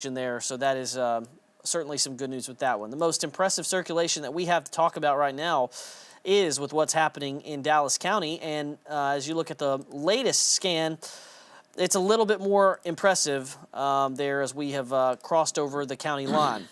there, so that is certainly some good news with that one. The most impressive circulation that we have to talk about right now is with what's happening in Dallas County, and as you look at the latest scan, it's a little bit more impressive there as we have crossed over the county line.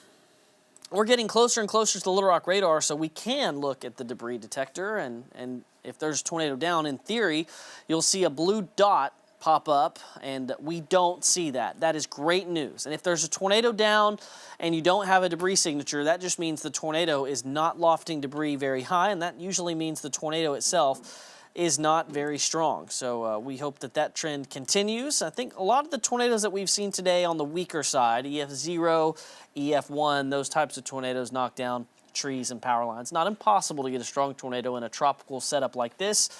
We're getting closer and closer to the Little Rock radar, so we can look at the debris detector, and if there's a tornado down, in theory, you'll see a blue dot pop up, and we don't see that. That is great news. And if there's a tornado down and you don't have a debris signature, that just means the tornado is not lofting debris very high, and that usually means the tornado itself is not very strong. So we hope that that trend continues. I think a lot of the tornadoes that we've seen today on the weaker side, EF0, EF1, those types of tornadoes knock down trees and power lines. Not impossible to get a strong tornado in a tropical setup like this,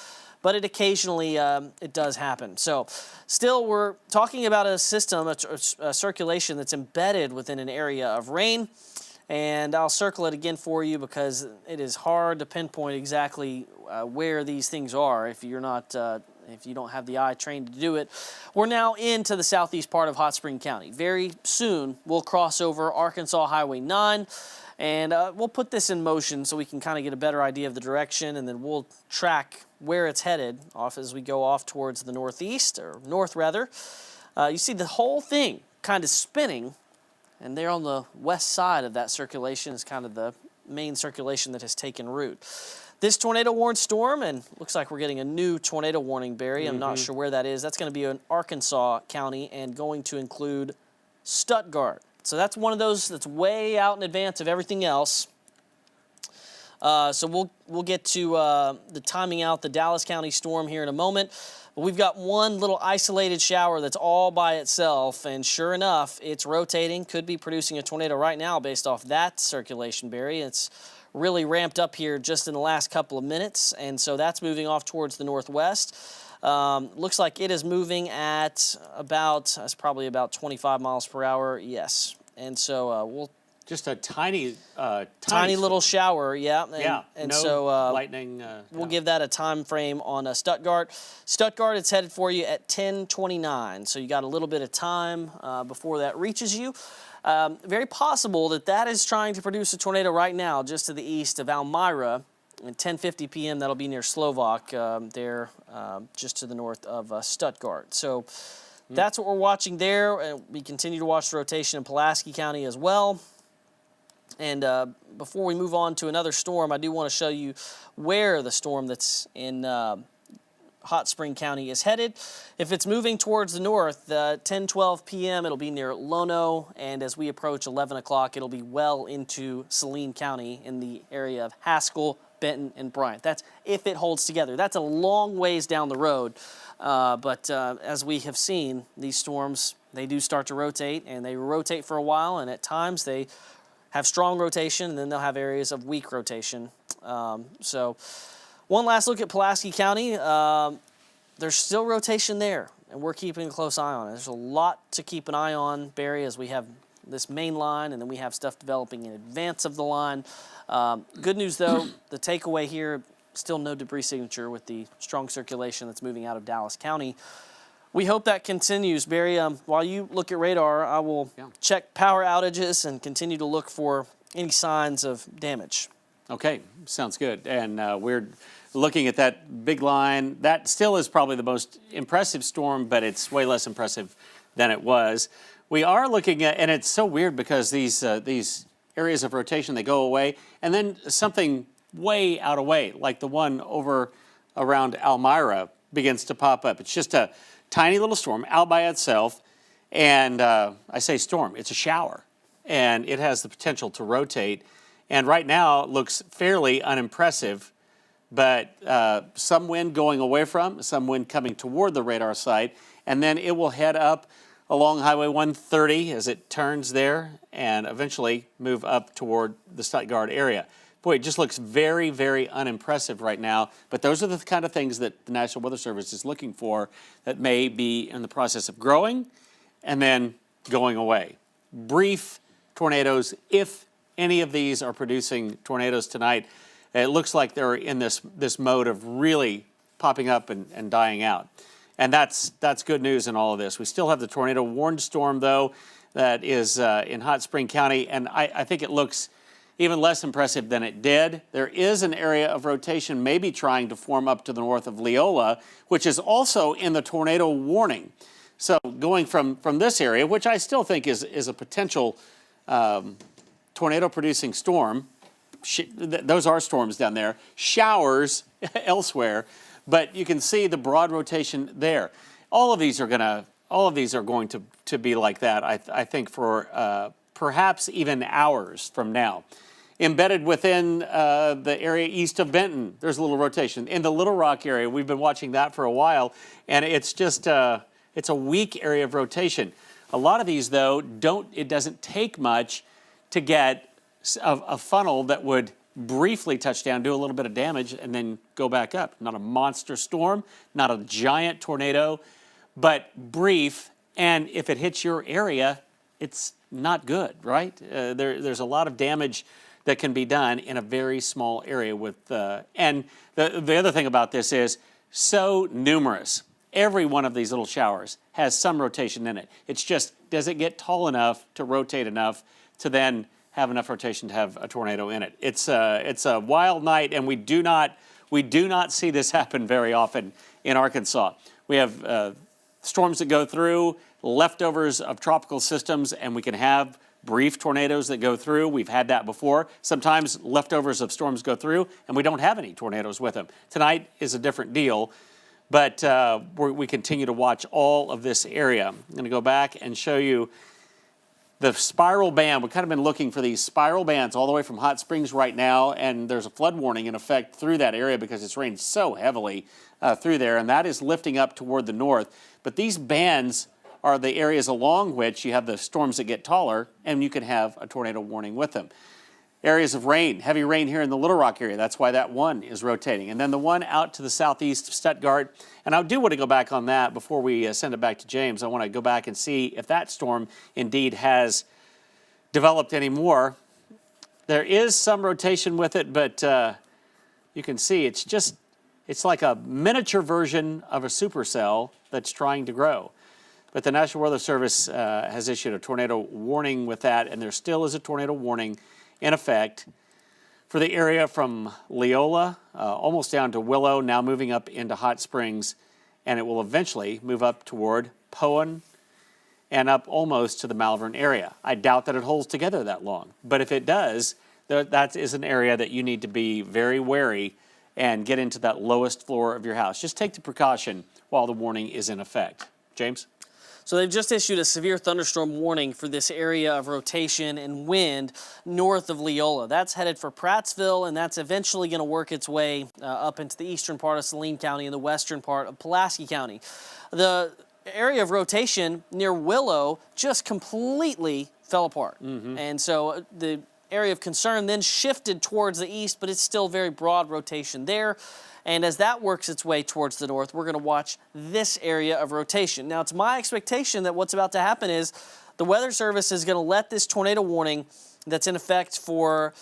but it occasionally it does happen. So still, we're talking about a system, a circulation that's embedded within an area of rain. And I'll circle it again for you because it is hard to pinpoint exactly where these things are if you're not, if you don't have the eye trained to do it. We're now into the southeast part of Hot Spring County. Very soon, we'll cross over Arkansas Highway 9, and we'll put this in motion so we can kind of get a better idea of the direction, and then we'll track where it's headed off as we go off towards the northeast, or north rather. You see the whole thing kind of spinning. And there on the west side of that circulation is kind of the main circulation that has taken root. This tornado warned storm, and looks like we're getting a new tornado warning, Barry. I'm not sure where that is. That's going to be in Arkansas County and going to include Stuttgart. So that's one of those that's way out in advance of everything else. So we'll get to the timing out the Dallas County storm here in a moment. But we've got one little isolated shower that's all by itself, and sure enough, it's rotating. Could be producing a tornado right now based off that circulation, Barry. It's really ramped up here just in the last couple of minutes, and so that's moving off towards the northwest. Looks like it is moving at that's probably about 25 miles per hour, yes. And so we'll just a tiny little shower, yeah. And no so lightning. We'll give that a time frame on Stuttgart. Stuttgart, it's headed for you at 10:29, so you got a little bit of time before that reaches you. Very possible that is trying to produce a tornado right now, just to the east of Elmira. At 10:50 p.m., that'll be near Slovak, there, just to the north of Stuttgart. So that's what we're watching there. We continue to watch the rotation in Pulaski County as well. And before we move on to another storm, I do want to show you where the storm that's in Hot Spring County is headed. If it's moving towards the north, 10:12 p.m., it'll be near Lono, and as we approach 11 o'clock, it'll be well into Saline County in the area of Haskell, Benton, and Bryant. That's if it holds together. That's a long ways down the road, but as we have seen, these storms, they do start to rotate, and they rotate for a while, and at times they have strong rotation, and then they'll have areas of weak rotation. So one last look at Pulaski County. There's still rotation there, and we're keeping a close eye on it. There's a lot to keep an eye on, Barry, as we have this main line, and then we have stuff developing in advance of the line. Good news, though, the takeaway here, still no debris signature with the strong circulation that's moving out of Dallas County. We hope that continues, Barry. While you look at radar, I will check power outages and continue to look for any signs of damage. Okay, sounds good. And we're looking at that big line. That still is probably the most impressive storm, but it's way less impressive than it was. We are looking at, and it's so weird because these areas of rotation, they go away, and then something way out of way, like the one over around Elmira, begins to pop up. It's just a tiny little storm out by itself, and I say storm, it's a shower, and it has the potential to rotate, and right now it looks fairly unimpressive, but some wind going away from, some wind coming toward the radar site, and then it will head up along Highway 130 as it turns there and eventually move up toward the Stuttgart area. Boy, it just looks very, very unimpressive right now, but those are the kind of things that the National Weather Service is looking for that may be in the process of growing and then going away. Brief tornadoes, if any of these are producing tornadoes tonight, it looks like they're in this mode of really popping up and dying out. And that's good news in all of this. We still have the tornado warned storm, though. that is in Hot Spring County, and I think it looks even less impressive than it did. There is an area of rotation maybe trying to form up to the north of Leola, which is also in the tornado warning. So going from this area, which I still think is a potential tornado-producing storm, those are storms down there, showers elsewhere, but you can see the broad rotation there. All of these are going to be like that, I think, for perhaps even hours from now. Embedded within the area east of Benton, there's a little rotation. In the Little Rock area, we've been watching that for a while, and it's just it's a weak area of rotation. A lot of these, though, it doesn't take much to get a funnel that would briefly touch down, do a little bit of damage, and then go back up. Not a monster storm, not a giant tornado, but brief. And if it hits your area, it's not good, right? There's a lot of damage that can be done in a very small area with, and the other thing about this is so numerous. Every one of these little showers has some rotation in it. It's just, does it get tall enough to rotate enough to then have enough rotation to have a tornado in it? It's a wild night, and we do not see this happen very often in Arkansas. We have storms that go through, leftovers of tropical systems, and we can have brief tornadoes that go through. We've had that before. Sometimes leftovers of storms go through, and we don't have any tornadoes with them. Tonight is a different deal. But we continue to watch all of this area. I'm going to go back and show you the spiral band. We've kind of been looking for these spiral bands all the way from Hot Springs right now, and there's a flood warning in effect through that area because it's rained so heavily through there, and that is lifting up toward the north. But these bands are the areas along which you have the storms that get taller, and you can have a tornado warning with them. Areas of rain, heavy rain here in the Little Rock area. That's why that one is rotating. And then the one out to the southeast of Stuttgart. And I do want to go back on that before we send it back to James. I want to go back and see if that storm indeed has developed any more. There is some rotation with it, but you can see it's like a miniature version of a supercell that's trying to grow. But the National Weather Service has issued a tornado warning with that, and there still is a tornado warning in effect for the area from Leola, almost down to Willow, now moving up into Hot Springs, and it will eventually move up toward Poen and up almost to the Malvern area. I doubt that it holds together that long, but if it does, that is an area that you need to be very wary and get into that lowest floor of your house. Just take the precaution while the warning is in effect. James? So they've just issued a severe thunderstorm warning for this area of rotation and wind north of Leola. That's headed for Prattsville, and that's eventually going to work its way up into the eastern part of Saline County and the western part of Pulaski County. The area of rotation near Willow just completely fell apart. And so the area of concern then shifted towards the east, but it's still very broad rotation there. And as that works its way towards the north, we're going to watch this area of rotation. Now, it's my expectation that what's about to happen is the Weather Service is going to let this tornado warning that's in effect for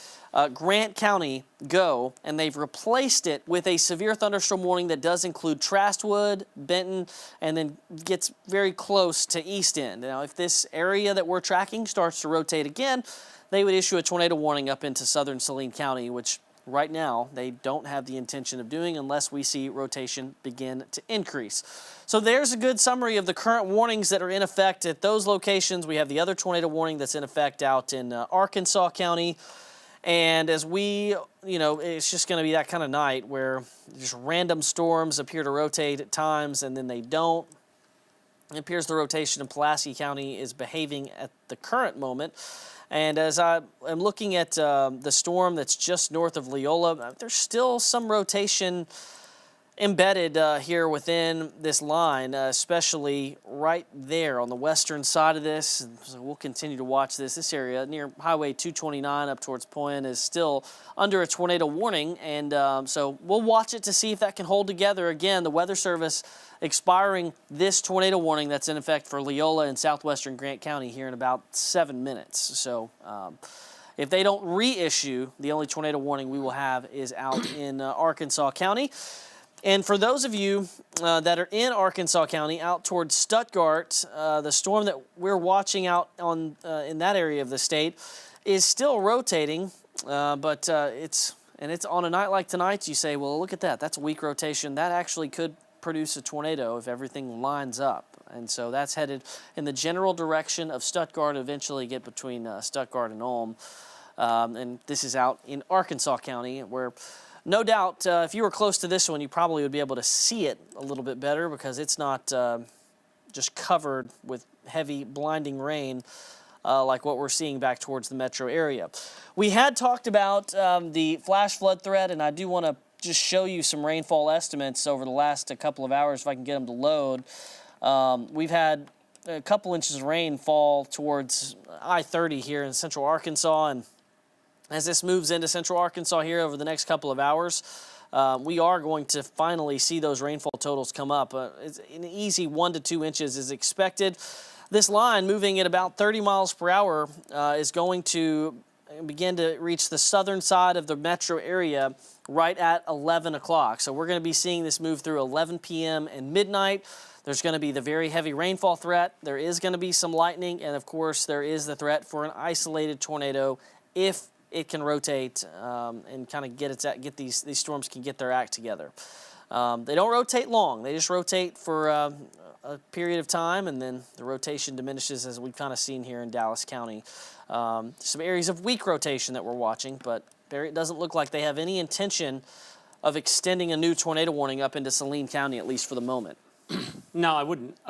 Grant County go, and they've replaced it with a severe thunderstorm warning that does include Trastwood, Benton, and then gets very close to East End. Now, if this area that we're tracking starts to rotate again, they would issue a tornado warning up into southern Saline County, which right now they don't have the intention of doing unless we see rotation begin to increase. So there's a good summary of the current warnings that are in effect at those locations. We have the other tornado warning that's in effect out in Arkansas County. And as it's just going to be that kind of night where just random storms appear to rotate at times and then they don't. It appears the rotation in Pulaski County is behaving at the current moment. And as I am looking at the storm that's just north of Leola, there's still some rotation embedded here within this line, especially right there on the western side of this. And so we'll continue to watch this. This area near Highway 229 up towards Poen is still under a tornado warning, and so we'll watch it to see if that can hold together. Again, the Weather Service expiring this tornado warning that's in effect for Leola and southwestern Grant County here in about 7 minutes. So if they don't reissue, the only tornado warning we will have is out in Arkansas County. And for those of you that are in Arkansas County, out towards Stuttgart, the storm that we're watching out on in that area of the state is still rotating, but it's on a night like tonight. You say, well, look at that. That's a weak rotation. That actually could produce a tornado if everything lines up. And so that's headed in the general direction of Stuttgart, eventually get between Stuttgart and Ulm. And this is out in Arkansas County, where no doubt if you were close to this one, you probably would be able to see it a little bit better because it's not just covered with heavy, blinding rain like what we're seeing back towards the metro area. We had talked about the flash flood threat, and I do want to just show you some rainfall estimates over the last couple of hours if I can get them to load. We've had a couple inches of rain fall towards I-30 here in central Arkansas, and as this moves into central Arkansas here over the next couple of hours, we are going to finally see those rainfall totals come up. It's an easy 1 to 2 inches is expected. This line, moving at about 30 miles per hour, is going to begin to reach the southern side of the metro area right at 11 o'clock. So we're going to be seeing this move through 11 p.m. and midnight. There's going to be the very heavy rainfall threat. There is going to be some lightning, and of course there is the threat for an isolated tornado if it can rotate and kind of get these storms can get their act together. They don't rotate long. They just rotate for a period of time, and then the rotation diminishes, as we've kind of seen here in Dallas County. Some areas of weak rotation that we're watching, but it doesn't look like they have any intention of extending a new tornado warning up into Saline County, at least for the moment. No, I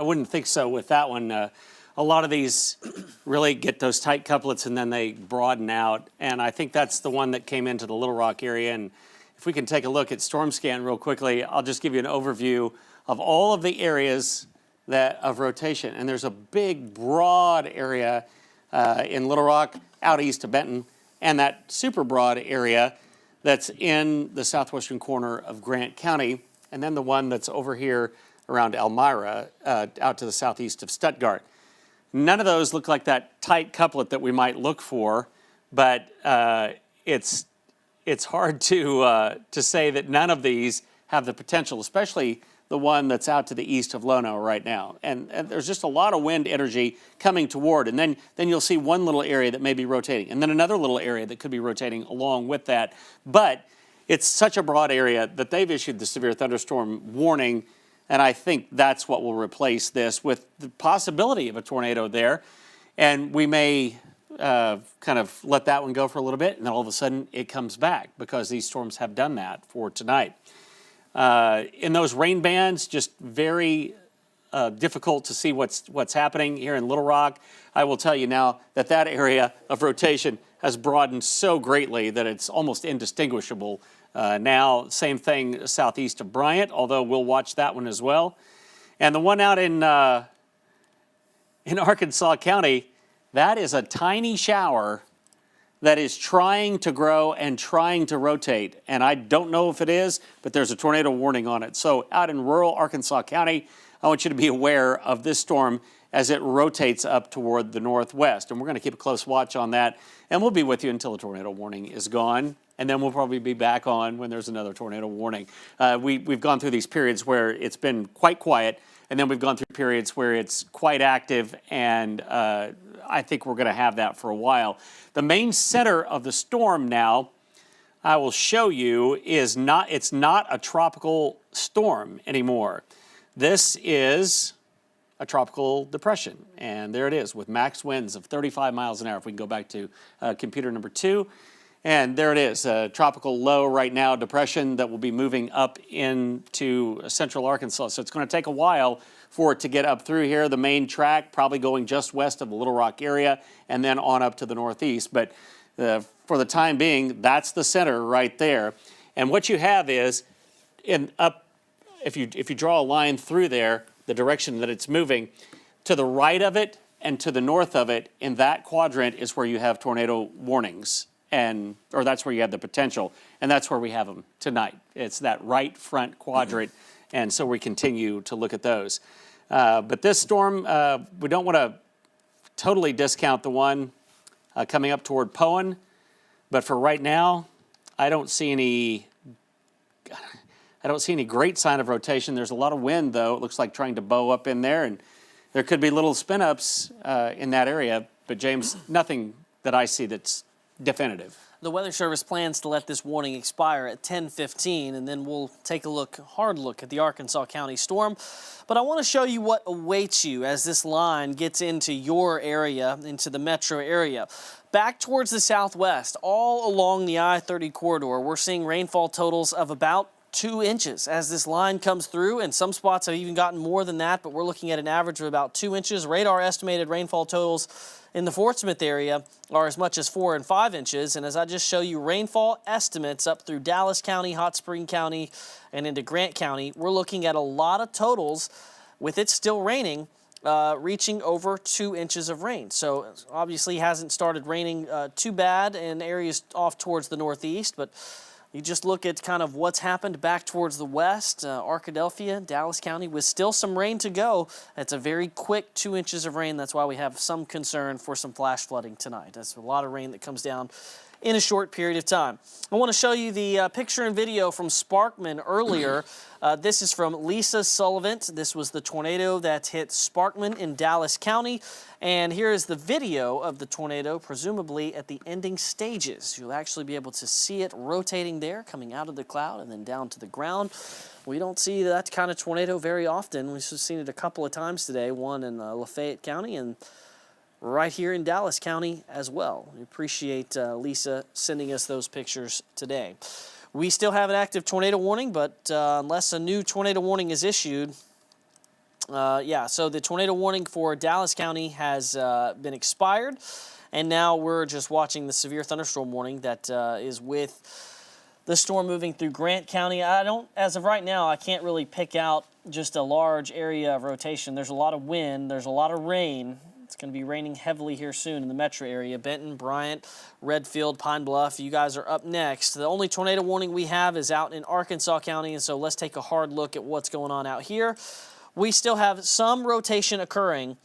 wouldn't think so with that one. A lot of these really get those tight couplets and then they broaden out. And I think that's the one that came into the Little Rock area. And if we can take a look at StormScan real quickly, I'll just give you an overview of all of the areas of rotation. And there's a big, broad area in Little Rock out east of Benton, and that super broad area that's in the southwestern corner of Grant County, and then the one that's over here around Elmira, out to the southeast of Stuttgart. None of those look like that tight couplet that we might look for, but it's hard to say that none of these have the potential, especially the one that's out to the east of Lono right now. And there's just a lot of wind energy coming toward, and then you'll see one little area that may be rotating, and then another little area that could be rotating along with that. But it's such a broad area that they've issued the severe thunderstorm warning. And I think that's what will replace this, with the possibility of a tornado there. And we may kind of let that one go for a little bit, and then all of a sudden it comes back, because these storms have done that for tonight. In those rain bands, just very difficult to see what's happening here in Little Rock. I will tell you now that area of rotation has broadened so greatly that it's almost indistinguishable. Now, same thing southeast of Bryant, although we'll watch that one as well. And the one out in Arkansas County, that is a tiny shower that is trying to grow and trying to rotate. And I don't know if it is, but there's a tornado warning on it. So out in rural Arkansas County, I want you to be aware of this storm as it rotates up toward the northwest. And we're going to keep a close watch on that. And we'll be with you until the tornado warning is gone. And then we'll probably be back on when there's another tornado warning. We've gone through these periods where it's been quite quiet, and then we've gone through periods where it's quite active, and I think we're going to have that for a while. The main center of the storm now, I will show you, it's not a tropical storm anymore. This is a tropical depression, and there it is with max winds of 35 miles an hour. If we can go back to computer number 2. And there it is, a tropical low right now, depression that will be moving up into central Arkansas. So it's going to take a while for it to get up through here. The main track probably going just west of the Little Rock area and then on up to the northeast. But for the time being, that's the center right there. And what you have is, if you draw a line through there, the direction that it's moving, to the right of it and to the north of it, in that quadrant is where you have tornado warnings. Or that's where you have the potential, and that's where we have them tonight. It's that right front quadrant, and so we continue to look at those. But this storm, we don't want to totally discount the one coming up toward Poen, but for right now, I don't see I don't see any great sign of rotation. There's a lot of wind, though. It looks like trying to bow up in there, and there could be little spin-ups in that area. But, James, nothing that I see that's definitive. The Weather Service plans to let this warning expire at 10:15, and then we'll take a hard look at the Arkansas County storm. But I want to show you what awaits you as this line gets into your area, into the metro area. Back towards the southwest, all along the I-30 corridor, we're seeing rainfall totals of about 2 inches as this line comes through, and some spots have even gotten more than that, but we're looking at an average of about 2 inches. Radar estimated rainfall totals in the Fort Smith area are as much as 4 and 5 inches. And as I just show you rainfall estimates up through Dallas County, Hot Spring County, and into Grant County, we're looking at a lot of totals with it still raining, reaching over 2 inches of rain. So obviously hasn't started raining too bad in areas off towards the northeast, but you just look at kind of what's happened back towards the west, Arkadelphia, Dallas County, with still some rain to go. It's a very quick 2 inches of rain. That's why we have some concern for some flash flooding tonight. That's a lot of rain that comes down in a short period of time. I want to show you the picture and video from Sparkman earlier. This is from Lisa Sullivan. This was the tornado that hit Sparkman in Dallas County. And here is the video of the tornado, presumably at the ending stages. You'll actually be able to see it rotating there, coming out of the cloud and then down to the ground. We don't see that kind of tornado very often. We've just seen it a couple of times today, one in Lafayette County and right here in Dallas County as well. We appreciate Lisa sending us those pictures today. We still have an active tornado warning, but unless a new tornado warning is issued, so the tornado warning for Dallas County has been expired, and now we're just watching the severe thunderstorm warning that is with the storm moving through Grant County. As of right now, I can't really pick out just a large area of rotation. There's a lot of wind, there's a lot of rain. It's going to be raining heavily here soon in the metro area. Benton, Bryant, Redfield, Pine Bluff, you guys are up next. The only tornado warning we have is out in Arkansas County, and so let's take a hard look at what's going on out here. We still have some rotation occurring,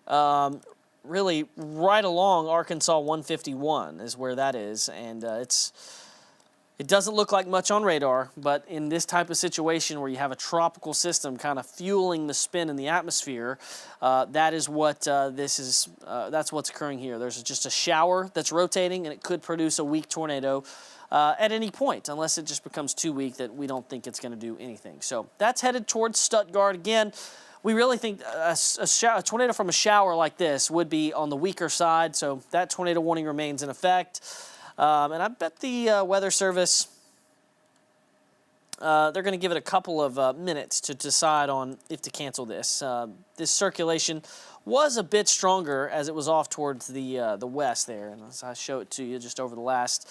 really right along Arkansas 151 is where that is, and it doesn't look like much on radar, but in this type of situation where you have a tropical system kind of fueling the spin in the atmosphere, that is what that's what's occurring here. There's just a shower that's rotating, and it could produce a weak tornado at any point, unless it just becomes too weak that we don't think it's going to do anything. So that's headed towards Stuttgart. Again, we really think a tornado from a shower like this would be on the weaker side, so that tornado warning remains in effect. And I bet the Weather Service, they're going to give it a couple of minutes to decide on if to cancel this. This circulation was a bit stronger as it was off towards the west there. And as I show it to you just over the last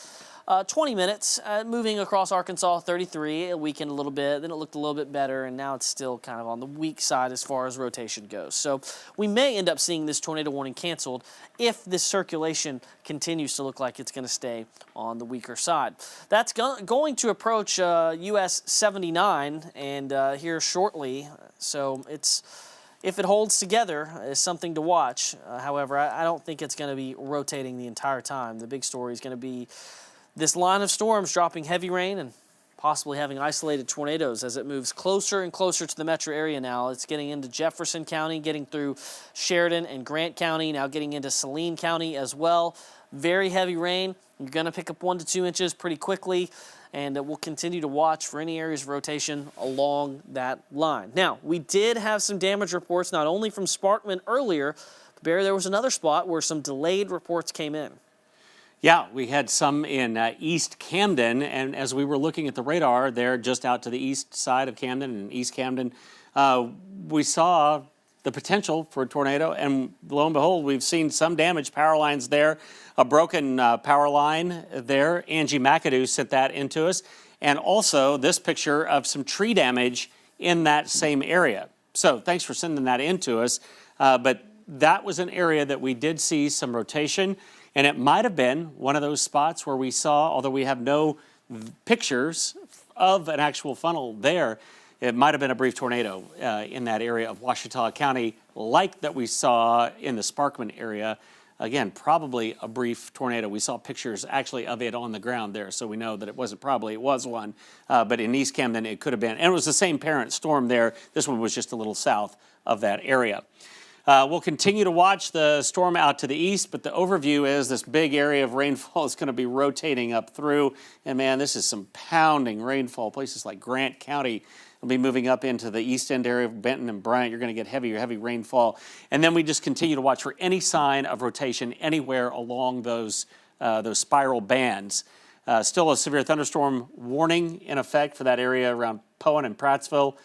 20 minutes, moving across Arkansas 33, it weakened a little bit, then it looked a little bit better, and now it's still kind of on the weak side as far as rotation goes. So we may end up seeing this tornado warning canceled if this circulation continues to look like it's going to stay on the weaker side. That's going to approach US 79 and here shortly, so if it holds together, it's something to watch. However, I don't think it's going to be rotating the entire time. The big story is going to be this line of storms dropping heavy rain and possibly having isolated tornadoes as it moves closer and closer to the metro area now. It's getting into Jefferson County, getting through Sheridan and Grant County, now getting into Saline County as well. Very heavy rain. You're going to pick up 1 to 2 inches pretty quickly, and we'll continue to watch for any areas of rotation along that line. Now, we did have some damage reports, not only from Sparkman earlier, but Barry, there was another spot where some delayed reports came in. Yeah, we had some in East Camden, and as we were looking at the radar there just out to the east side of Camden and East Camden, we saw the potential for a tornado, and lo and behold, we've seen some damage, power lines there, a broken power line there. Angie McAdoo sent that into us, and also this picture of some tree damage in that same area. So thanks for sending that in to us, but that was an area that we did see some rotation. And it might have been one of those spots where we saw, although we have no pictures of an actual funnel there, it might have been a brief tornado in that area of Ouachita County, like that we saw in the Sparkman area Again, probably a brief tornado. We saw pictures actually of it on the ground there, so we know that it was one. But in East Camden, it could have been. And it was the same parent storm there. This one was just a little south of that area. We'll continue to watch the storm out to the east, but the overview is this big area of rainfall is going to be rotating up through. And man, this is some pounding rainfall. Places like Grant County will be moving up into the east end area of Benton and Bryant. You're going to get heavy rainfall. And then we just continue to watch for any sign of rotation anywhere along those spiral bands. Still a severe thunderstorm warning in effect for that area around Poen and Prattsville.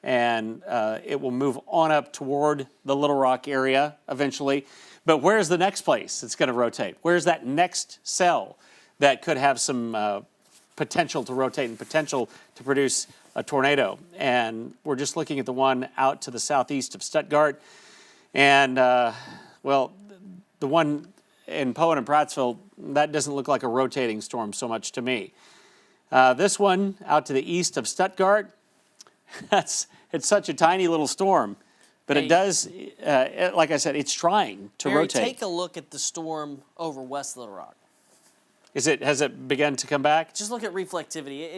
And it will move on up toward the Little Rock area eventually. But where's the next place it's going to rotate? Where's that next cell that could have some potential to rotate and potential to produce a tornado? And we're just looking at the one out to the southeast of Stuttgart. And, well, the one in Poen and Prattsville, that doesn't look like a rotating storm so much to me. This one out to the east of Stuttgart, it's such a tiny little storm, but it does, like I said, it's trying to rotate. Take a look at the storm over West Little Rock. Has it begun to come back? Just look at reflectivity.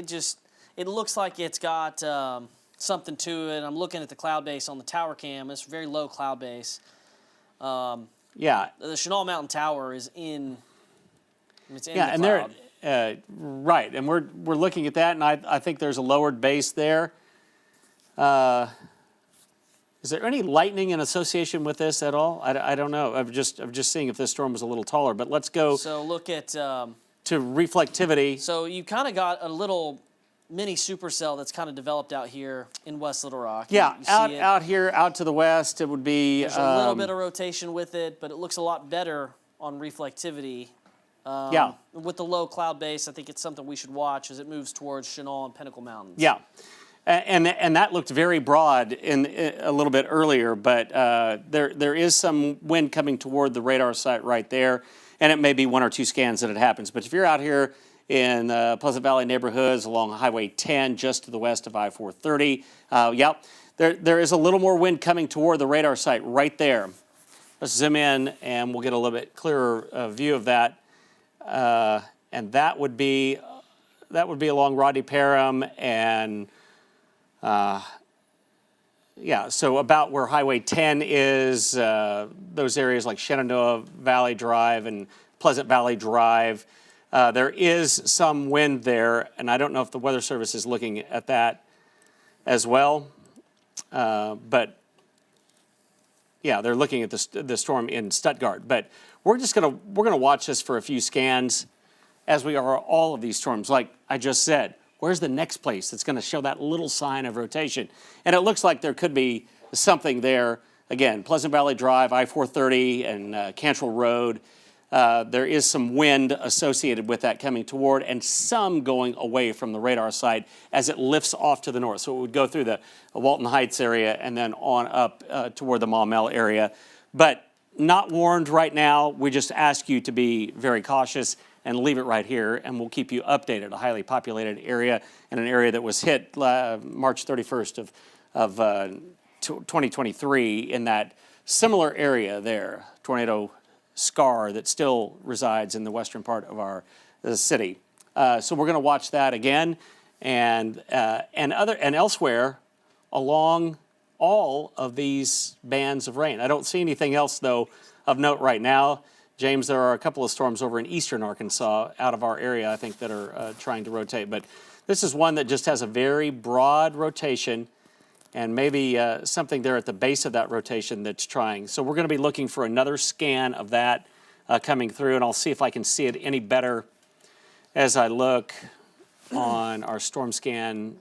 It looks like it's got something to it. I'm looking at the cloud base on the tower cam. It's very low cloud base. Yeah. The Chenal Mountain Tower is in. It's in yeah, the and cloud. they're right, and we're looking at that, and I think there's a lowered base there. Is there any lightning in association with this at all? I don't know. I'm just seeing if this storm was a little taller. But let's go. So look at to reflectivity. So you kind of got a little mini supercell that's kind of developed out here in West Little Rock. Yeah, you out here, out to the west, it would be. There's a little bit of rotation with it, but it looks a lot better on reflectivity. Yeah. With the low cloud base, I think it's something we should watch as it moves towards Chenal and Pinnacle Mountains. Yeah. And that looked very broad in a little bit earlier, but there is some wind coming toward the radar site right there, and it may be one or two scans that it happens. But if you're out here in Pleasant Valley neighborhoods along Highway 10, just to the west of I-430, there is a little more wind coming toward the radar site right there. Let's zoom in, and we'll get a little bit clearer view of that. And that would be along Rodney Parham and. So about where Highway 10 is, those areas like Shenandoah Valley Drive and Pleasant Valley Drive, there is some wind there, and I don't know if the Weather Service is looking at that as well. But yeah, they're looking at the storm in Stuttgart. But we're gonna watch this for a few scans, as we are all of these storms. Like I just said. Where's the next place that's going to show that little sign of rotation? And it looks like there could be something there. Again, Pleasant Valley Drive, I-430, and Cantrell Road. There is some wind associated with that coming toward, and some going away from the radar site as it lifts off to the north. So it would go through the Walton Heights area and then on up toward the Maumelle area. But not warned right now. We just ask you to be very cautious and leave it right here, and we'll keep you updated. A highly populated area and an area that was hit March 31st of 2023 in that similar area there, tornado scar that still resides in the western part of our city. So we're going to watch that again, and elsewhere along all of these bands of rain. I don't see anything else though of note right now. James, there are a couple of storms over in eastern Arkansas out of our area, I think, that are trying to rotate. But this is one that just has a very broad rotation and maybe something there at the base of that rotation that's trying. So we're going to be looking for another scan of that coming through, and I'll see if I can see it any better as I look on our storm scan.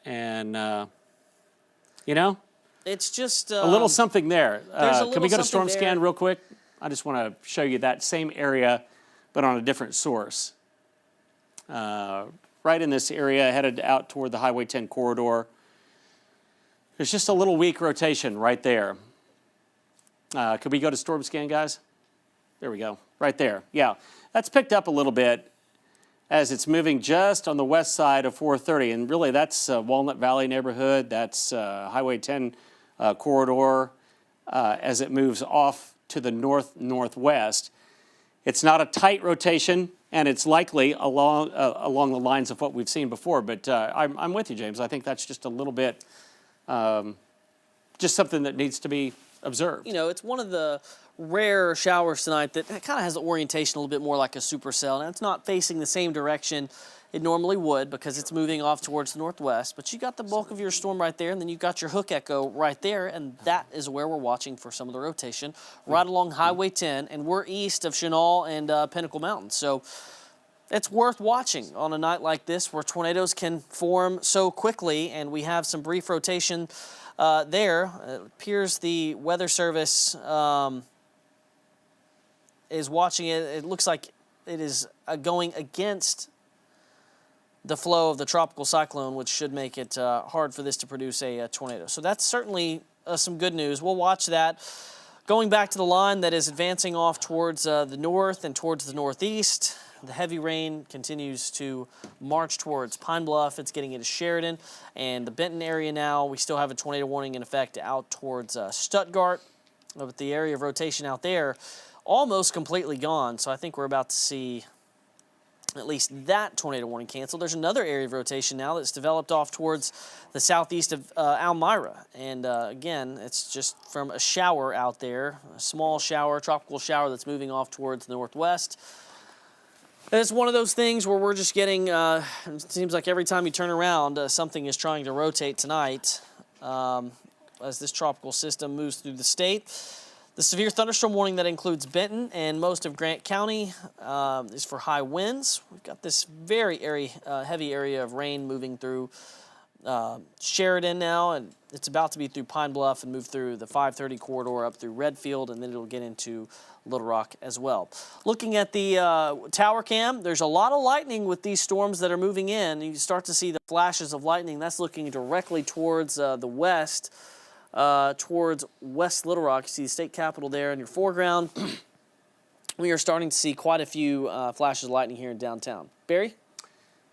And, it's just a little something there. Can we go to storm there. scan real quick? I just want to show you that same area, but on a different source. Right in this area, headed out toward the Highway 10 corridor. There's just a little weak rotation right there. Could we go to storm scan, guys? There we go, right there. Yeah, that's picked up a little bit as it's moving just on the west side of 430. And really, that's Walnut Valley neighborhood. That's Highway 10 corridor as it moves off to the north-northwest. It's not a tight rotation, and it's likely along the lines of what we've seen before. But I'm with you, James. I think that's just a little bit, just something that needs to be observed. You know, it's one of the rare showers tonight that kind of has the orientation a little bit more like a supercell. And it's not facing the same direction it normally would because it's moving off towards the northwest. But you got the bulk of your storm right there, and then you got your hook echo right there, and that is where we're watching for some of the rotation right along Highway 10, and we're east of Chenal and Pinnacle Mountain. So it's worth watching on a night like this where tornadoes can form so quickly, and we have some brief rotation there. It appears the Weather Service is watching it. It looks like it is going against the flow of the tropical cyclone, which should make it hard for this to produce a tornado. So that's certainly some good news. We'll watch that. Going back to the line that is advancing off towards the north and towards the northeast, the heavy rain continues to march towards Pine Bluff. It's getting into Sheridan and the Benton area now. We still have a tornado warning in effect out towards Stuttgart, but the area of rotation out there almost completely gone. So I think we're about to see at least that tornado warning canceled. There's another area of rotation now that's developed off towards the southeast of Elmira. And again, it's just from a shower out there, a small shower, tropical shower that's moving off towards the northwest. And it's one of those things where we're just getting, it seems like every time you turn around, something is trying to rotate tonight as this tropical system moves through the state. The severe thunderstorm warning that includes Benton and most of Grant County is for high winds. We've got this very heavy area of rain moving through Sheridan now, and it's about to be through Pine Bluff and move through the 530 corridor up through Redfield, and then it'll get into Little Rock as well. Looking at the tower cam, there's a lot of lightning with these storms that are moving in. You start to see the flashes of lightning. That's looking directly towards the west. Towards West Little Rock. You see the state capitol there in your foreground. We are starting to see quite a few flashes of lightning here in downtown. Barry?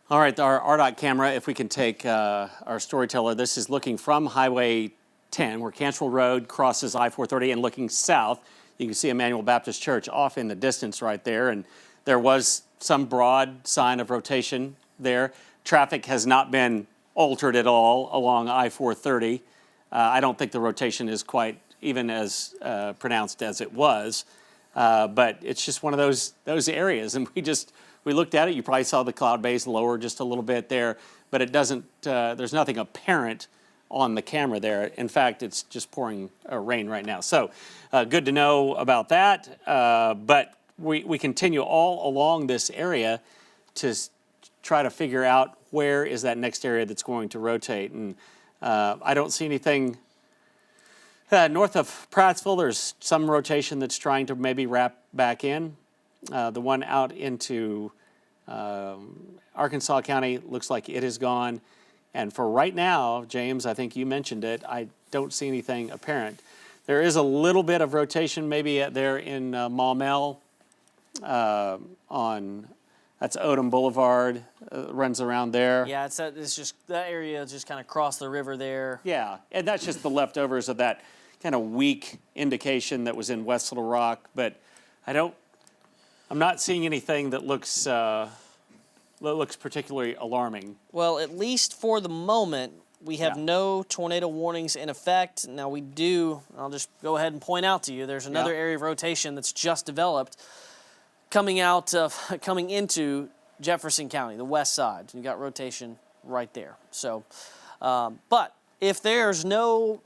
All right, our RDOT camera, if we can take our storyteller. This is looking from Highway 10, where Cantrell Road crosses I-430, and looking south. You can see Emmanuel Baptist Church off in the distance right there, and there was some broad sign of rotation there. Traffic has not been altered at all along I-430. I don't think the rotation is quite even as pronounced as it was, but it's just one of those areas. And we looked at it. You probably saw the cloud base lower just a little bit there, but it doesn't. There's nothing apparent on the camera there. In fact, it's just pouring rain right now. So good to know about that. But we continue all along this area to try to figure out where is that next area that's going to rotate. And I don't see anything north of Prattsville. There's some rotation that's trying to maybe wrap back in. The one out into Arkansas County looks like it is gone. And for right now, James, I think you mentioned it, I don't see anything apparent. There is a little bit of rotation maybe there in Maumelle on... That's Odom Boulevard, runs around there. Yeah, it's just that area just kind of crossed the river there. Yeah, and that's just the leftovers of that kind of weak indication that was in West Little Rock. But I'm not seeing anything that looks particularly alarming. Well, at least for the moment, we have no tornado warnings in effect. Now we do, I'll just go ahead and point out to you, there's another area of rotation that's just developed coming into Jefferson County, the west side. You got rotation right there. So, but if there's no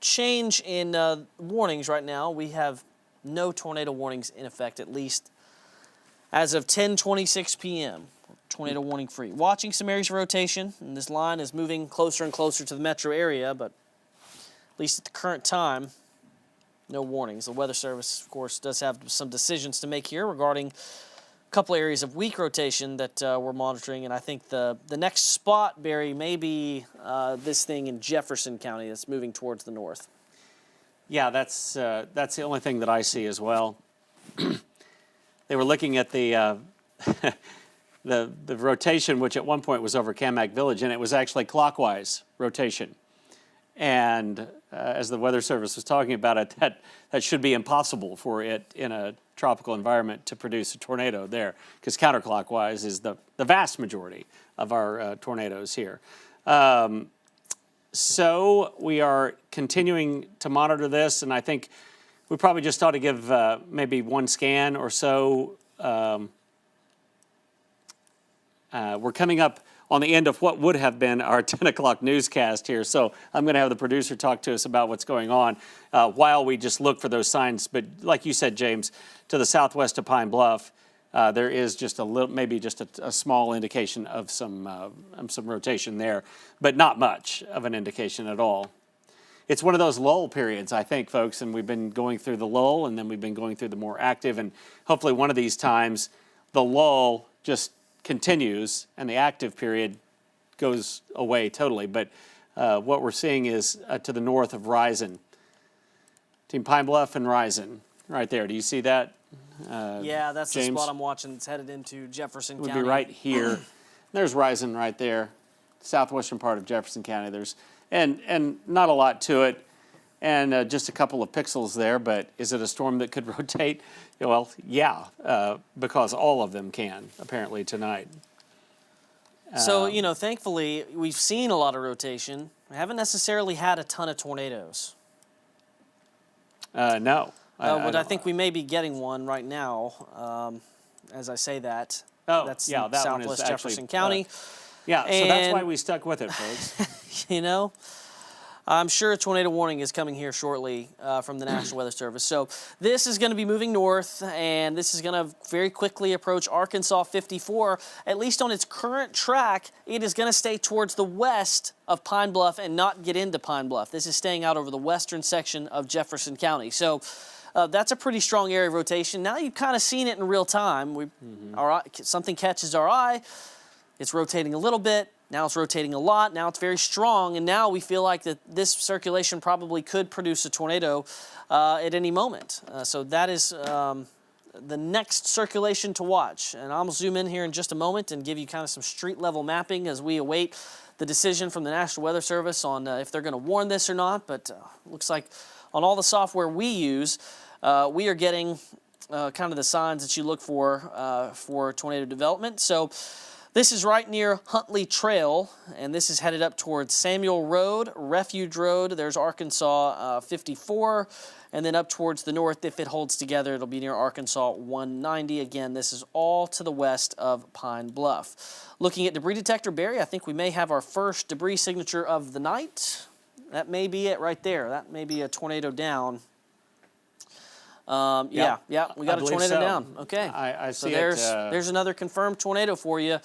change in warnings right now, we have no tornado warnings in effect, at least as of 10:26 p.m. Tornado warning free. Watching some areas of rotation, and this line is moving closer and closer to the metro area, but at least at the current time, no warnings. The Weather Service, of course, does have some decisions to make here regarding a couple areas of weak rotation that we're monitoring, and I think the next spot, Barry, may be this thing in Jefferson County that's moving towards the north. Yeah, that's the only thing that I see as well. They were looking at the rotation, which at one point was over Camac Village, and it was actually clockwise rotation. And as the Weather Service was talking about it, that should be impossible for it in a tropical environment to produce a tornado there, because counterclockwise is the vast majority of our tornadoes here. So we are continuing to monitor this, and I think we probably just ought to give maybe one scan or so. We're coming up on the end of what would have been our 10 o'clock newscast here, so I'm going to have the producer talk to us about what's going on while we just look for those signs. But like you said, James, to the southwest of Pine Bluff, there is just a little, maybe just a small indication of some rotation there, but not much of an indication at all. It's one of those lull periods, I think, folks, and we've been going through the lull, and then we've been going through the more active, and hopefully one of these times the lull just continues and the active period goes away totally. But what we're seeing is to the north of Risen, between Pine Bluff and Risen, right there. Do you see that? Yeah, that's James? the spot I'm watching. It's headed into Jefferson It would County. be right here. There's Risen right there, southwestern part of Jefferson County. There's and not a lot to it, and just a couple of pixels there. But is it a storm that could rotate? Well, yeah, because all of them can apparently tonight. So, you know, thankfully, we've seen a lot of rotation. We haven't necessarily had a ton of tornadoes. No. But I think we may be getting one right now, as I say that. Oh, that's yeah, in that one is southwest actually, Jefferson County. Yeah, so that's why And- we stuck with it, folks. You know, I'm sure a tornado warning is coming here shortly from the National Weather Service. So this is going to be moving north, and this is going to very quickly approach Arkansas 54. At least on its current track, it is going to stay towards the west of Pine Bluff and not get into Pine Bluff. This is staying out over the western section of Jefferson County. So that's a pretty strong area of rotation. Now you've kind of seen it in real time. Something catches our eye. It's rotating a little bit. Now it's rotating a lot. Now it's very strong. And now we feel like that this circulation probably could produce a tornado at any moment. So that is the next circulation to watch. And I'll zoom in here in just a moment and give you kind of some street level mapping as we await the decision from the National Weather Service on if they're going to warn this or not. But looks like on all the software we use, we are getting kind of the signs that you look for tornado development. So this is right near Huntley Trail, and this is headed up towards Samuel Road, Refuge Road. There's Arkansas 54, and then up towards the north, if it holds together, it'll be near Arkansas 190. Again, this is all to the west of Pine Bluff. Looking at debris detector, Barry, I think we may have our first debris signature of the night. That may be it right there. That may be a tornado down. Yeah, we got a tornado down. Okay, I see so there's another confirmed tornado for you.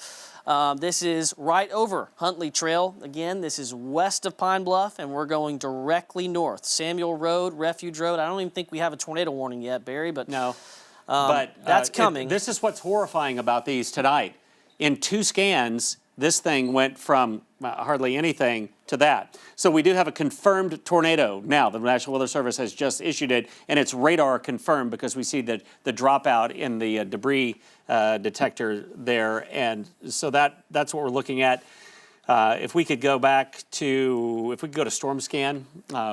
This is right over Huntley Trail. Again, this is west of Pine Bluff, and we're going directly north. Samuel Road, Refuge Road. I don't even think we have a tornado warning yet, Barry, but no. But that's coming. This is what's horrifying about these tonight. In 2 scans, this thing went from hardly anything to that. So we do have a confirmed tornado now. The National Weather Service has just issued it, and it's radar confirmed because we see the dropout in the debris detector there. And so that's what we're looking at. If we could go back to, if we could go to storm scan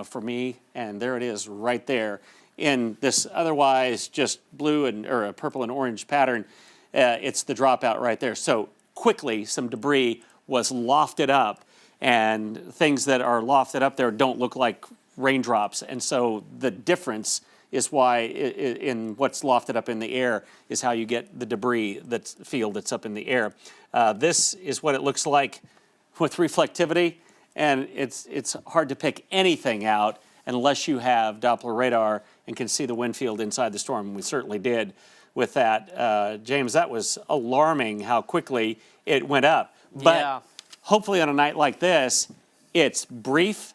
for me, and there it is right there in this otherwise just blue or a purple and orange pattern. It's the dropout right there. So quickly, some debris was lofted up, and things that are lofted up there don't look like raindrops. And so the difference is why in what's lofted up in the air is how you get the debris field that's up in the air. This is what it looks like with reflectivity, and it's hard to pick anything out unless you have Doppler radar and can see the wind field inside the storm. We certainly did with that. James, that was alarming how quickly it went up. But yeah. Hopefully on a night like this, it's brief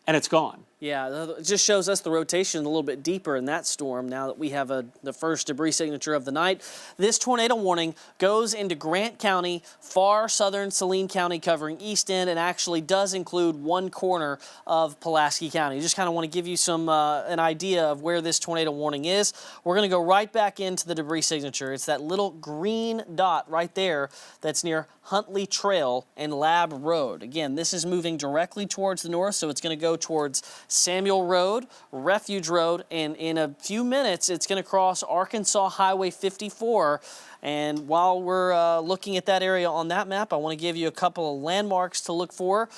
and it's gone. Yeah, it just shows us the rotation a little bit deeper in that storm now that we have the first debris signature of the night. This tornado warning goes into Grant County, far southern Saline County, covering East End, and actually does include one corner of Pulaski County. Just kind of want to give you some an idea of where this tornado warning is. We're going to go right back into the debris signature. It's that little green dot right there that's near Huntley Trail and Lab Road. Again, this is moving directly towards the north, so it's going to go towards Samuel Road, Refuge Road, and in a few minutes, it's going to cross Arkansas Highway 54. And while we're looking at that area on that map, I want to give you a couple of landmarks to look for.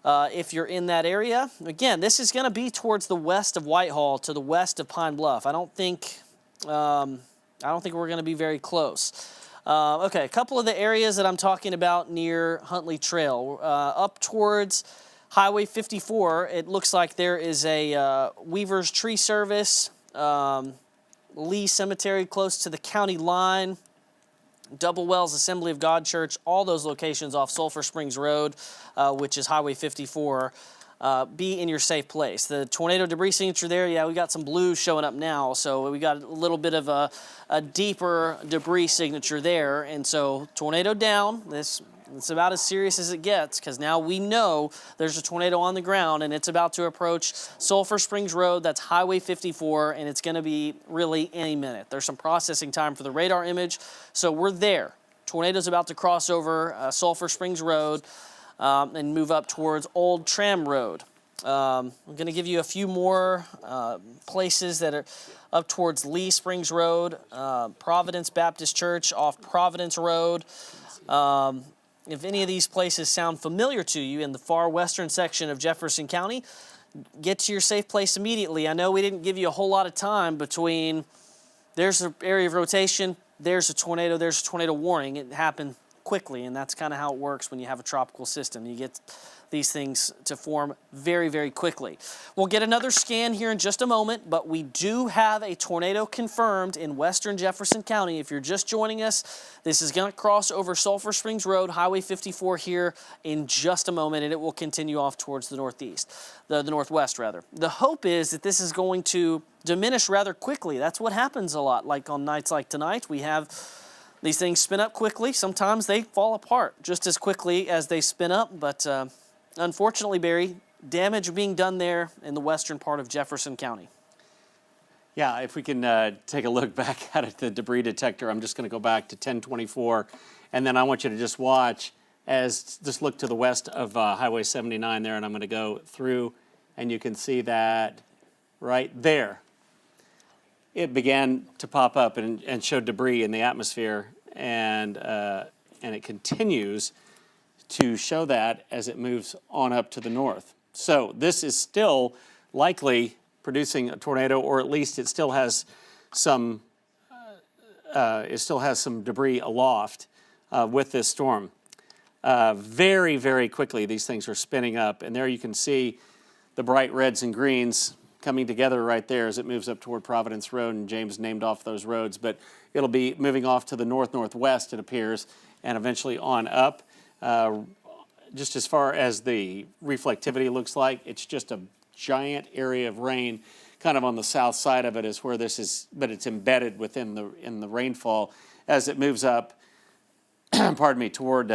If you're in that area, again, this is going to be towards the west of Whitehall, to the west of Pine Bluff. I don't think we're going to be very close. Okay, a couple of the areas that I'm talking about near Huntley Trail. Up towards Highway 54, it looks like there is a Weaver's Tree Service, Lee Cemetery close to the county line, Double Wells Assembly of God Church, all those locations off Sulphur Springs Road, which is Highway 54. Be in your safe place. The tornado debris signature there, yeah, we got some blues showing up now, so we got a little bit of a deeper debris signature there, and so tornado down. It's about as serious as it gets, because now we know there's a tornado on the ground and it's about to approach Sulphur Springs Road. That's Highway 54, and it's going to be really any minute. There's some processing time for the radar image, so we're there. Tornado's about to cross over Sulphur Springs Road and move up towards Old Tram Road. I'm going to give you a few more places that are up towards Lee Springs Road, Providence Baptist Church off Providence Road. If any of these places sound familiar to you in the far western section of Jefferson County, get to your safe place immediately. I know we didn't give you a whole lot of time between there's an area of rotation, there's a tornado warning. It happened quickly, and that's kind of how it works when you have a tropical system. You get these things to form very, very quickly. We'll get another scan here in just a moment, but we do have a tornado confirmed in western Jefferson County. If you're just joining us, this is going to cross over Sulphur Springs Road, Highway 54 here in just a moment, and it will continue off towards the northwest rather. The hope is that this is going to diminish rather quickly. That's what happens a lot, like on nights like tonight. We have these things spin up quickly. Sometimes they fall apart just as quickly as they spin up, but unfortunately, Barry, damage being done there in the western part of Jefferson County. Yeah, if we can take a look back at the debris detector, I'm just going to go back to 1024, and then I want you to just watch just look to the west of Highway 79 there, and I'm going to go through, and you can see that right there. It began to pop up and show debris in the atmosphere, and it continues to show that as it moves on up to the north. So this is still likely producing a tornado, or at least it still has some debris aloft with this storm. Very, very quickly these things are spinning up, and there you can see the bright reds and greens coming together right there as it moves up toward Providence Road, and James named off those roads, but it'll be moving off to the north-northwest, it appears, and eventually on up. Just as far as the reflectivity looks like, it's just a giant area of rain kind of on the south side of it is where this is, but it's embedded within the rainfall as it moves up, pardon me, toward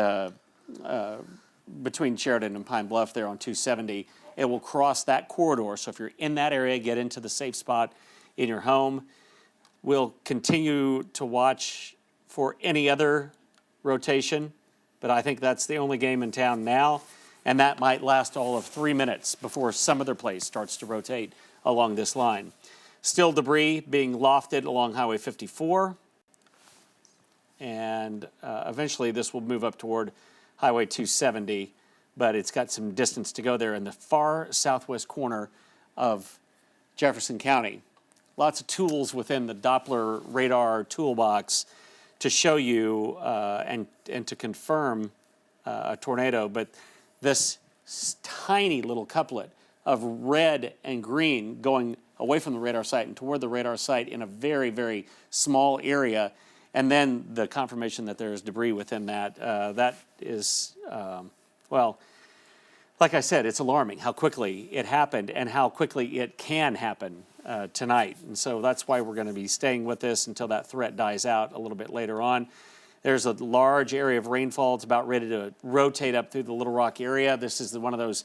between Sheridan and Pine Bluff there on 270. It will cross that corridor. So if you're in that area, get into the safe spot in your home. We'll continue to watch for any other rotation, but I think that's the only game in town now, and that might last all of 3 minutes before some other place starts to rotate along this line. Still debris being lofted along Highway 54, and eventually this will move up toward Highway 270, but it's got some distance to go there in the far southwest corner of Jefferson County. Lots of tools within the Doppler radar toolbox to show you and to confirm a tornado, but this tiny little couplet of red and green going away from the radar site and toward the radar site in a very, very small area, and then the confirmation that there is debris within that, that is, well, like I said, it's alarming how quickly it happened and how quickly it can happen tonight. And so that's why we're going to be staying with this until that threat dies out a little bit later on. There's a large area of rainfall. It's about ready to rotate up through the Little Rock area. This is one of those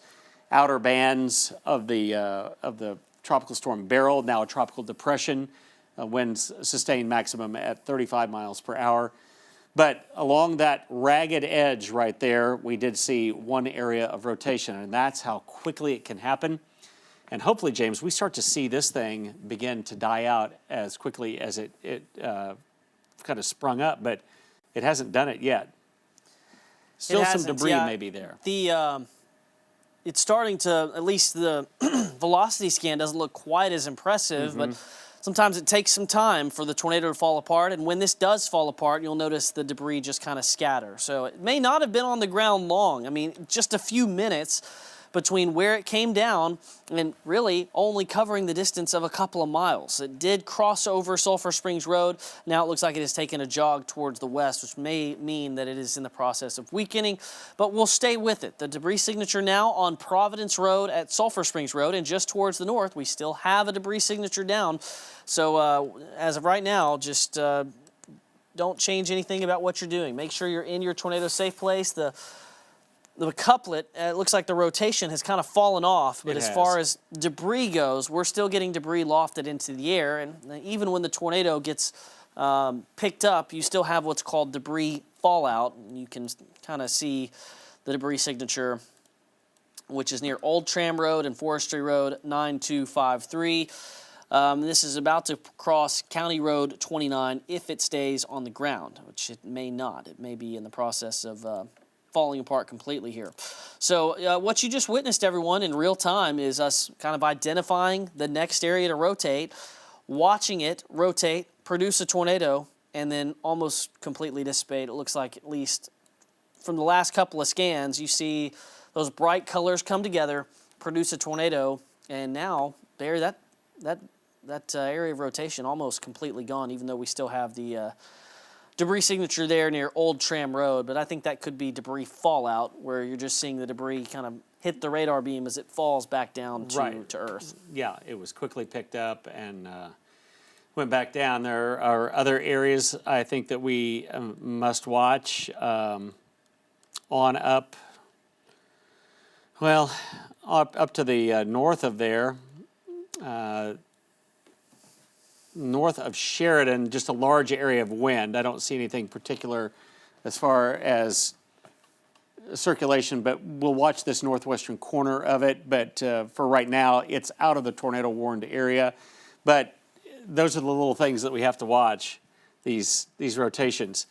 outer bands of the tropical storm Beryl, now a tropical depression. Winds sustained maximum at 35 miles per hour. But along that ragged edge right there, we did see one area of rotation, and that's how quickly it can happen. And hopefully, James, we start to see this thing begin to die out as quickly as it kind of sprung up, but it hasn't done it yet. Still some debris maybe there. It's starting to, at least the velocity scan doesn't look quite as impressive, but sometimes it takes some time for the tornado to fall apart, and when this does fall apart, you'll notice the debris just kind of scatter. So it may not have been on the ground long. I mean, just a few minutes between where it came down and really only covering the distance of a couple of miles. It did cross over Sulphur Springs Road. Now it looks like it has taken a jog towards the west, which may mean that it is in the process of weakening, but we'll stay with it. The debris signature now on Providence Road at Sulphur Springs Road, and just towards the north, we still have a debris signature down. So as of right now, just don't change anything about what you're doing. Make sure you're in your tornado safe place. The couplet, it looks like the rotation has kind of fallen off, but as far as debris goes, we're still getting debris lofted into the air, and even when the tornado gets picked up, you still have what's called debris fallout. You can kind of see the debris signature, which is near Old Tram Road and Forestry Road 9253. This is about to cross County Road 29 if it stays on the ground, which it may not. It may be in the process of falling apart completely here. So what you just witnessed, everyone, in real time is us kind of identifying the next area to rotate, watching it rotate, produce a tornado, and then almost completely dissipate. It looks like, at least from the last couple of scans, you see those bright colors come together, produce a tornado, and now there that area of rotation almost completely gone, even though we still have the debris signature there near Old Tram Road, but I think that could be debris fallout, where you're just seeing the debris kind of hit the radar beam as it falls back down to Earth. Yeah, it was quickly picked up and went back down. There are other areas I think that we must watch on up, well, up to the north of there. North of Sheridan, just a large area of wind. I don't see anything particular as far as circulation, but we'll watch this northwestern corner of it. But for right now, it's out of the tornado warned area. But those are the little things that we have to watch, these rotations.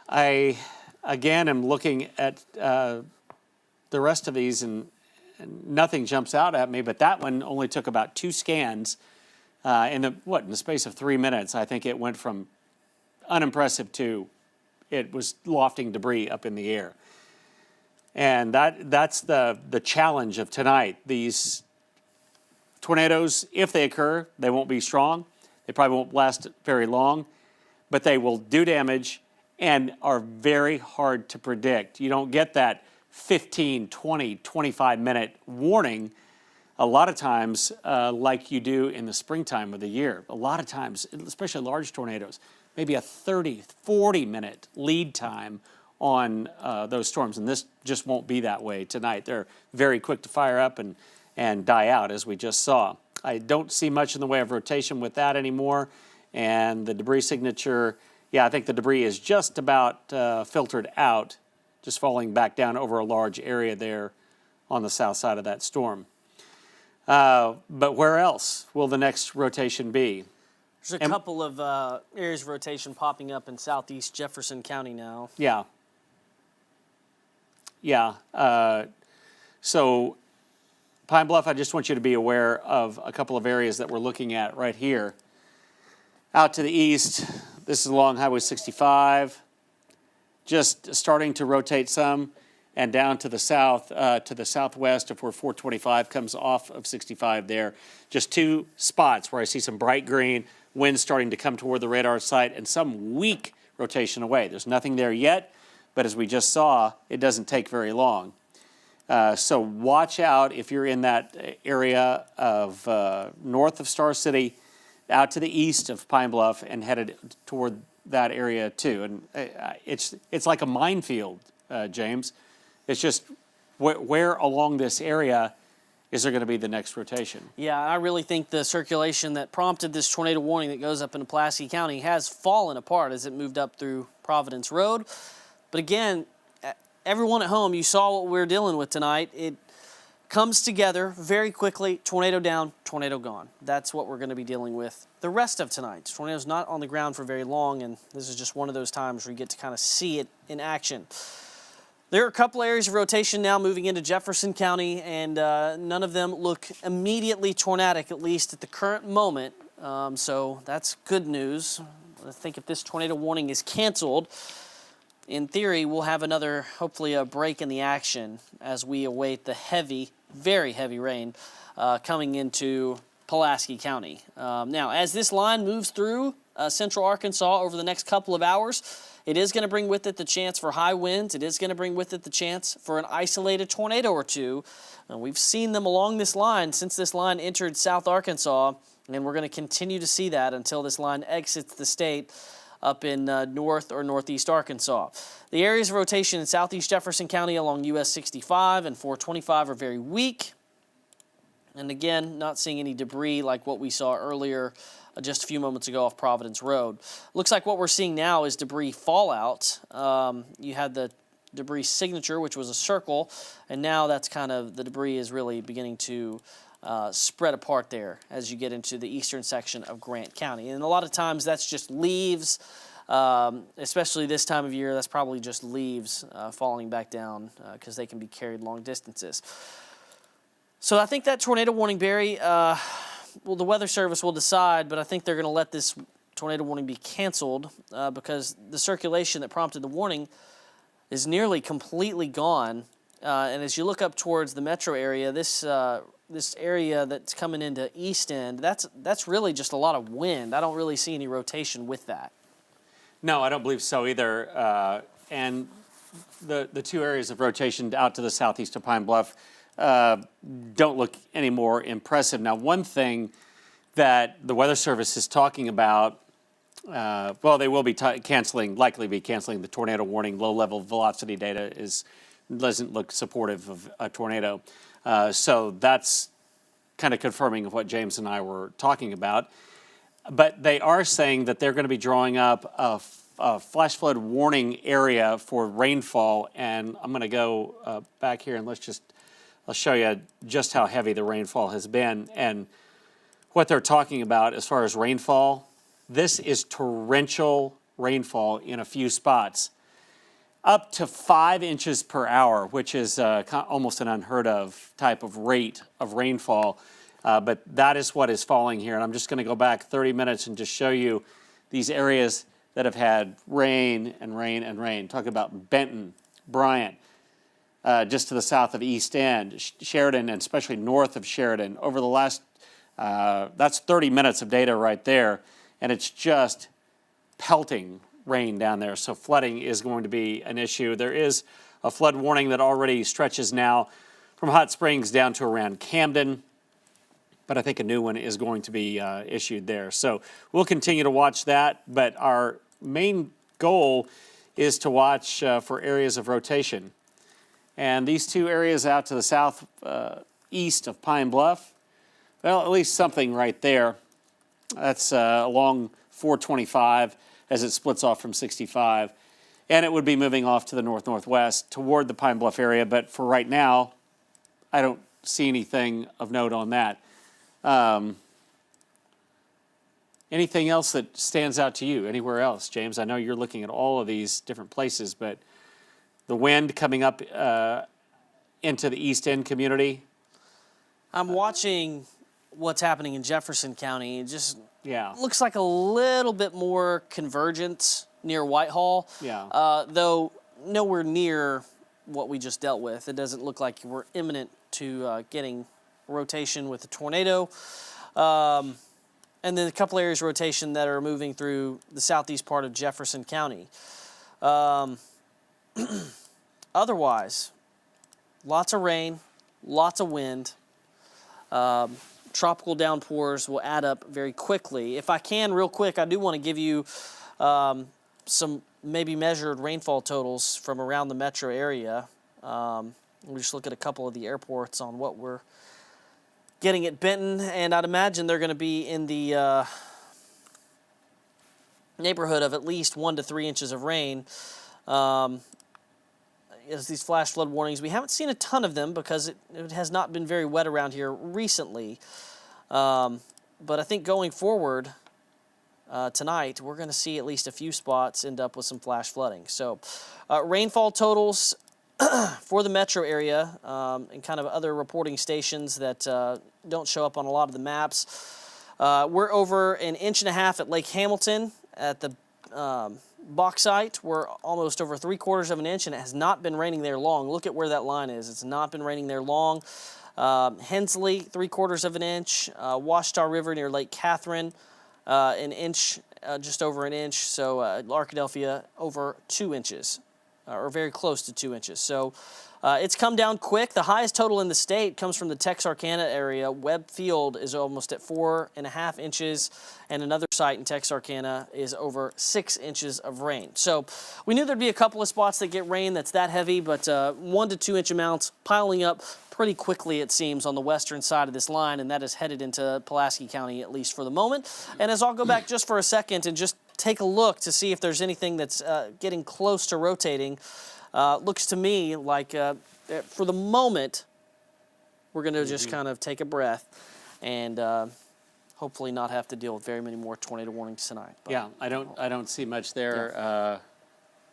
I, again, am looking at the rest of these, and nothing jumps out at me, but that one only took about 2 scans. In the space of 3 minutes, I think it went from unimpressive to it was lofting debris up in the air. And that's the challenge of tonight. These tornadoes, if they occur, they won't be strong. They probably won't last very long, but they will do damage and are very hard to predict. You don't get that 15, 20, 25-minute warning a lot of times like you do in the springtime of the year. A lot of times, especially large tornadoes, maybe a 30, 40-minute lead time on those storms, and this just won't be that way tonight. They're very quick to fire up and die out, as we just saw. I don't see much in the way of rotation with that anymore, and the debris signature, yeah, I think the debris is just about filtered out, just falling back down over a large area there on the south side of that storm. But where else will the next rotation be? There's a couple of areas of rotation popping up in southeast Jefferson County now. Yeah. Yeah. So Pine Bluff, I just want you to be aware of a couple of areas that we're looking at right here. Out to the east, this is along Highway 65, just starting to rotate some. And down to the south, to the southwest of where 425 comes off of 65 there. Just 2 spots where I see some bright green, wind starting to come toward the radar site, and some weak rotation away. There's nothing there yet, but as we just saw, it doesn't take very long. So watch out if you're in that area of north of Star City, out to the east of Pine Bluff, and headed toward that area too. And it's like a minefield, James. It's just where along this area is there going to be the next rotation? Yeah, I really think the circulation that prompted this tornado warning that goes up into Pulaski County has fallen apart as it moved up through Providence Road. But again, everyone at home, you saw what we're dealing with tonight. It comes together very quickly, tornado down, tornado gone. That's what we're going to be dealing with the rest of tonight. The tornado's not on the ground for very long, and this is just one of those times where you get to kind of see it in action. There are a couple areas of rotation now moving into Jefferson County, and none of them look immediately tornadic, at least at the current moment. So that's good news. I think if this tornado warning is canceled, in theory, we'll have another, hopefully, a break in the action as we await the heavy, very heavy rain coming into Pulaski County. Now, as this line moves through central Arkansas over the next couple of hours, it is going to bring with it the chance for high winds. It is going to bring with it the chance for an isolated tornado or two. And we've seen them along this line since this line entered South Arkansas, and we're going to continue to see that until this line exits the state up in north or northeast Arkansas. The areas of rotation in southeast Jefferson County along US 65 and 425 are very weak. And again, not seeing any debris like what we saw earlier just a few moments ago off Providence Road. Looks like what we're seeing now is debris fallout. You had the debris signature, which was a circle, and now that's kind of, the debris is really beginning to spread apart there as you get into the eastern section of Grant County. And a lot of times that's just leaves, especially this time of year, that's probably just leaves falling back down because they can be carried long distances. So I think that tornado warning, Barry, well, the Weather Service will decide, but I think they're going to let this tornado warning be canceled because the circulation that prompted the warning is nearly completely gone. And as you look up towards the metro area, this area that's coming into East End, that's really just a lot of wind. I don't really see any rotation with that. No, I don't believe so either. And the two areas of rotation out to the southeast of Pine Bluff don't look any more impressive. Now, one thing that the Weather Service is talking about, well, they will be likely be canceling the tornado warning. Low-level velocity data doesn't look supportive of a tornado. So that's kind of confirming of what James and I were talking about. But they are saying that they're going to be drawing up a flash flood warning area for rainfall. And I'm going to go back here and I'll show you just how heavy the rainfall has been. And what they're talking about as far as rainfall, this is torrential rainfall in a few spots. Up to 5 inches per hour, which is almost an unheard of type of rate of rainfall. But that is what is falling here. And I'm just going to go back 30 minutes and just show you these areas that have had rain and rain and rain. Talk about Benton, Bryant, just to the south of East End, Sheridan, and especially north of Sheridan. Over the last, that's 30 minutes of data right there. And it's just pelting rain down there, so flooding is going to be an issue. There is a flood warning that already stretches now from Hot Springs down to around Camden, but I think a new one is going to be issued there. So we'll continue to watch that, but our main goal is to watch for areas of rotation. And these two areas out to the south east of Pine Bluff, well, at least something right there. That's along 425 as it splits off from 65. And it would be moving off to the north-northwest toward the Pine Bluff area. But for right now, I don't see anything of note on that. Anything else that stands out to you anywhere else, James? I know you're looking at all of these different places, but the wind coming up into the East End community. I'm watching what's happening in Jefferson County. It just Yeah. looks like a little bit more convergence near Whitehall. Yeah. Though nowhere near what we just dealt with. It doesn't look like we're imminent to getting rotation with the tornado. And then a couple areas of rotation that are moving through the southeast part of Jefferson County. Otherwise, lots of rain, lots of wind. Tropical downpours will add up very quickly. If I can, real quick, I do want to give you some maybe measured rainfall totals from around the metro area. We'll just look at a couple of the airports on what we're getting at Benton, and I'd imagine they're going to be in the neighborhood of at least 1 to 3 inches of rain. As these flash flood warnings, we haven't seen a ton of them because it has not been very wet around here recently. But I think going forward tonight, we're going to see at least a few spots end up with some flash flooding. So rainfall totals for the metro area and kind of other reporting stations that don't show up on a lot of the maps. We're over 1.5 inches at Lake Hamilton at the Bauxite. We're almost over 3/4 of an inch, and it has not been raining there long. Look at where that line is. It's not been raining there long. Hensley, 3/4 of an inch. Washita River near Lake Catherine, 1 inch, just over 1 inch. So Arkadelphia over 2 inches, or very close to 2 inches. So it's come down quick. The highest total in the state comes from the Texarkana area. Webb Field is almost at 4.5 inches, and another site in Texarkana is over 6 inches of rain. So we knew there'd be a couple of spots that get rain that's that heavy, but 1 to 2 inch amounts piling up pretty quickly, it seems, on the western side of this line, and that is headed into Pulaski County, at least for the moment. And as I'll go back just for a second and just take a look to see if there's anything that's getting close to rotating, looks to me like for the moment, we're going to just kind of take a breath and hopefully not have to deal with very many more tornado warnings tonight. But, yeah, I don't see much there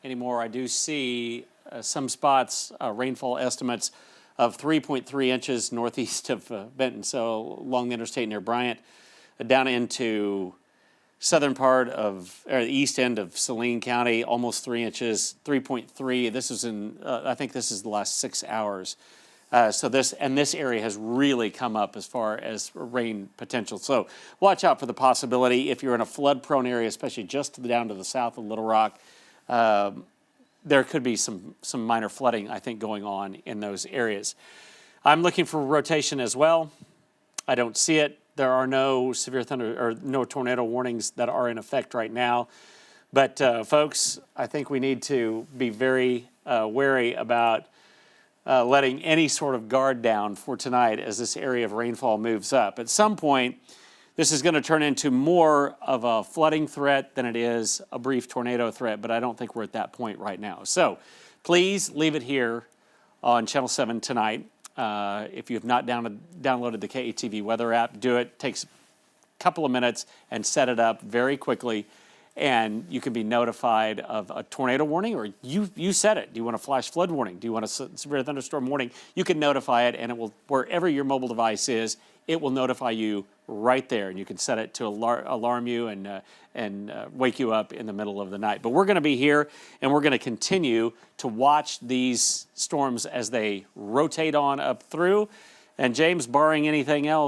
anymore. I do see some spots, rainfall estimates of 3.3 inches northeast of Benton, so along the interstate near Bryant, down into southern part of, or the east end of Saline County, almost 3 inches, 3.3. This is in, I think this is the last 6 hours. So this area has really come up as far as rain potential. So watch out for the possibility if you're in a flood-prone area, especially just down to the south of Little Rock. There could be some minor flooding, I think, going on in those areas. I'm looking for rotation as well. I don't see it. There are no severe thunder or no tornado warnings that are in effect right now. But folks, I think we need to be very wary about letting any sort of guard down for tonight as this area of rainfall moves up. At some point, this is going to turn into more of a flooding threat than it is a brief tornado threat, but I don't think we're at that point right now. So please leave it here on Channel 7 tonight. If you have not downloaded the KATV weather app, do it. Takes a couple of minutes and set it up very quickly, and you can be notified of a tornado warning, or you set it. Do you want a flash flood warning? Do you want a severe thunderstorm warning? You can notify it, and it will, wherever your mobile device is, it will notify you right there, and you can set it to alarm you and wake you up in the middle of the night. But we're going to be here, and we're going to continue to watch these storms as they rotate on up through. And James, barring anything else,